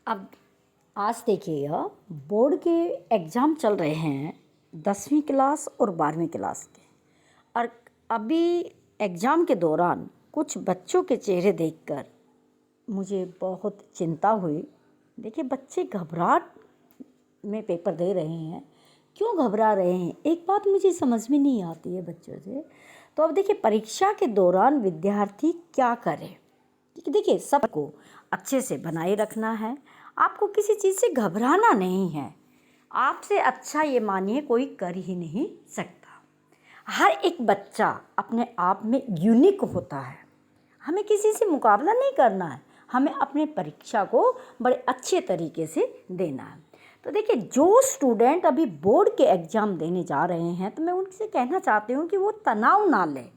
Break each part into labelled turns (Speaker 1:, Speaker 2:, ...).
Speaker 1: अब आज देखिएगा, बोर्ड के एग्ज़ाम चल रहे हैं 10वीं क्लास और 12वीं क्लास के। और अभी एग्ज़ाम के दौरान कुछ बच्चों के चेहरे देखकर मुझे बहुत चिंता हुई। देखिए, बच्चे घबराहट में पेपर दे रहे हैं। क्यों घबरा रहे हैं, एक बात मुझे समझ में नहीं आती है बच्चों से। तो अब देखिए, परीक्षा के दौरान विद्यार्थी क्या करे। देखिए, सबको अच्छे से बनाए रखना है। आपको किसी चीज़ से घबराना नहीं है। आपसे अच्छा ये मानिए कोई कर ही नहीं सकता। हर एक बच्चा अपने आप में यूनिक होता है। हमें किसी से मुकाबला नहीं करना है, हमें अपने परीक्षा को बड़े अच्छे तरीके से देना है। तो देखिए, जो स्टूडेंट अभी बोर्ड के एग्ज़ाम देने जा रहे हैं, तो मैं उनसे कहना चाहती हूँ कि वो तनाव ना लें।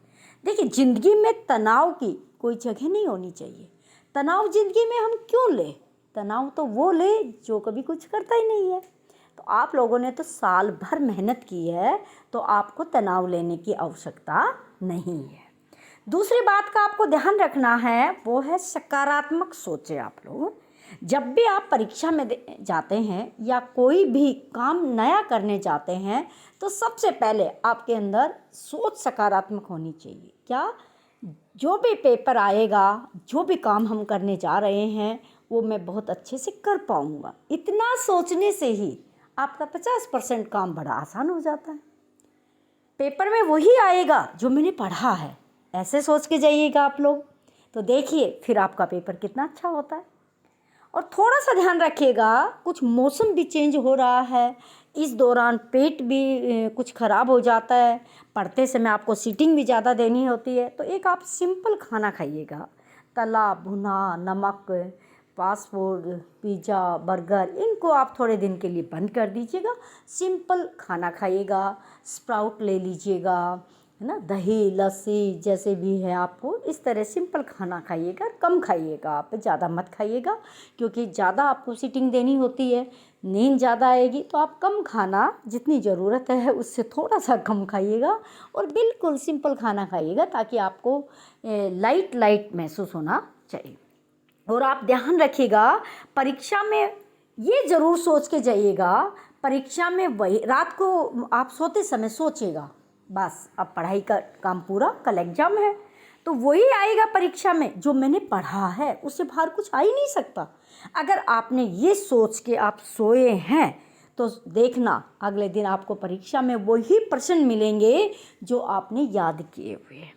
Speaker 1: देखिए, ज़िंदगी में तनाव की कोई जगह नहीं होनी चाहिए। तनाव ज़िंदगी में हम क्यों लें? तनाव तो वो ले जो कभी कुछ करता ही नहीं है। तो आप लोगों ने तो साल भर मेहनत की है, तो आपको तनाव लेने की आवश्यकता नहीं है। दूसरी बात का आपको ध्यान रखना है, वो है सकारात्मक सोचें आप लोग। जब भी आप परीक्षा में जाते हैं या कोई भी काम नया करने जाते हैं, तो सबसे पहले आपके अंदर सोच सकारात्मक होनी चाहिए। क्या? जो भी पेपर आएगा, जो भी काम हम करने जा रहे हैं, वो मैं बहुत अच्छे से कर पाऊँगा। इतना सोचने से ही आपका 50% काम बड़ा आसान हो जाता है। पेपर में वही आएगा जो मैंने पढ़ा है, ऐसे सोच के जाइएगा आप लोग, तो देखिए फिर आपका पेपर कितना अच्छा होता है। और थोड़ा सा ध्यान रखिएगा, कुछ मौसम भी चेंज हो रहा है, इस दौरान पेट भी कुछ ख़राब हो जाता है। पढ़ते समय आपको सीटिंग भी ज़्यादा देनी होती है। तो एक आप सिंपल खाना खाइएगा। तला भुना, नमक, फास्ट फूड, पिज़्ज़ा, बर्गर, इनको आप थोड़े दिन के लिए बंद कर दीजिएगा। सिंपल खाना खाइएगा, स्प्राउट ले लीजिएगा, है ना, दही, लस्सी जैसे भी है, आपको इस तरह सिंपल खाना खाइएगा। कम खाइएगा, आप ज़्यादा मत खाइएगा, क्योंकि ज़्यादा आपको सीटिंग देनी होती है, नींद ज़्यादा आएगी। तो आप कम खाना, जितनी ज़रूरत है उससे थोड़ा सा कम खाइएगा और बिल्कुल सिंपल खाना खाइएगा, ताकि आपको लाइट महसूस होना चाहिए। और आप ध्यान रखिएगा, परीक्षा में ये ज़रूर सोच के जाइएगा, परीक्षा में वही रात को आप सोते समय सोचिएगा, बस अब पढ़ाई का काम पूरा, कल एग्ज़ाम है, तो वही आएगा परीक्षा में जो मैंने पढ़ा है, उससे बाहर कुछ आ ही नहीं सकता। अगर आपने ये सोच के आप सोए हैं, तो देखना अगले दिन आपको परीक्षा में वही प्रश्न मिलेंगे जो आपने याद किए हुए।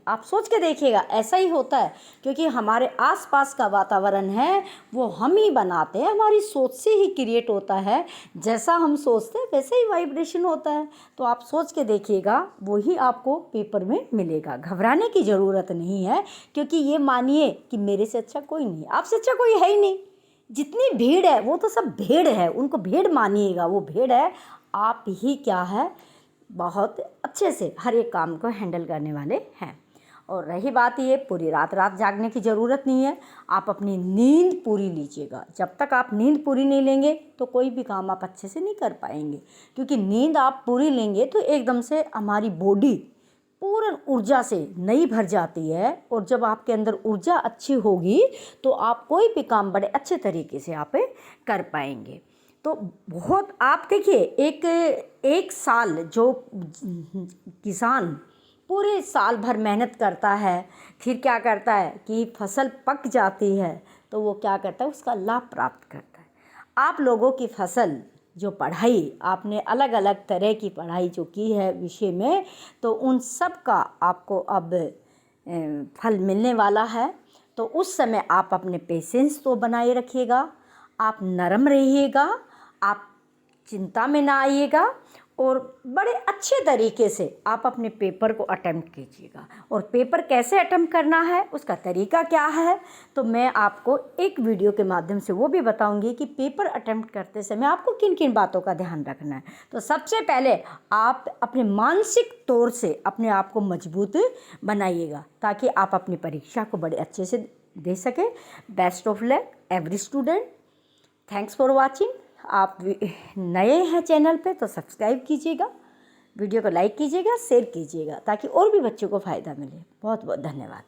Speaker 1: आप सोच के देखिएगा, ऐसा ही होता है, क्योंकि हमारे आसपास का वातावरण है वो हम ही बनाते हैं, हमारी सोच से ही क्रिएट होता है। जैसा हम सोचते हैं वैसे ही वाइब्रेशन होता है। तो आप सोच के देखिएगा, वही आपको पेपर में मिलेगा। घबराने की ज़रूरत नहीं है, क्योंकि ये मानिए कि मेरे से अच्छा कोई नहीं, आपसे अच्छा कोई है ही नहीं। जितनी भीड़ है वो तो सब भेड़ है, उनको भेड़ मानिएगा, वो भेड़ है। आप ही क्या है, बहुत अच्छे से हर एक काम को हैंडल करने वाले हैं। और रही बात ये, पूरी रात जागने की ज़रूरत नहीं है। आप अपनी नींद पूरी लीजिएगा। जब तक आप नींद पूरी नहीं लेंगे तो कोई भी काम आप अच्छे से नहीं कर पाएंगे, क्योंकि नींद आप पूरी लेंगे तो एकदम से हमारी बॉडी पूर्ण ऊर्जा से नई भर जाती है। और जब आपके अंदर ऊर्जा अच्छी होगी तो आप कोई भी काम बड़े अच्छे तरीके से आप कर पाएंगे। तो बहुत आप देखिए, एक साल जो किसान पूरे साल भर मेहनत करता है, फिर क्या करता है कि फसल पक जाती है तो वो क्या करता है, उसका लाभ प्राप्त करता है। आप लोगों की फसल, जो पढ़ाई आपने अलग अलग तरह की पढ़ाई जो की है विषय में, तो उन सब का आपको अब फल मिलने वाला है। तो उस समय आप अपने पेशेंस तो बनाए रखिएगा, आप नरम रहिएगा, आप चिंता में ना आइएगा, और बड़े अच्छे तरीके से आप अपने पेपर को अटेम्प्ट कीजिएगा। और पेपर कैसे अटेम्प्ट करना है, उसका तरीका क्या है, तो मैं आपको एक वीडियो के माध्यम से वो भी बताऊंगी कि पेपर अटेम्प्ट करते समय आपको किन किन बातों का ध्यान रखना है। तो सबसे पहले आप अपने मानसिक तौर से अपने आप को मजबूत बनाइएगा, ताकि आप अपनी परीक्षा को बड़े अच्छे से दे सकें। Best of luck every student. Thanks for watching. आप नए हैं चैनल पे तो सब्सक्राइब कीजिएगा, वीडियो को लाइक कीजिएगा, शेयर कीजिएगा, ताकि और भी बच्चों को फ़ायदा मिले। बहुत बहुत धन्यवाद।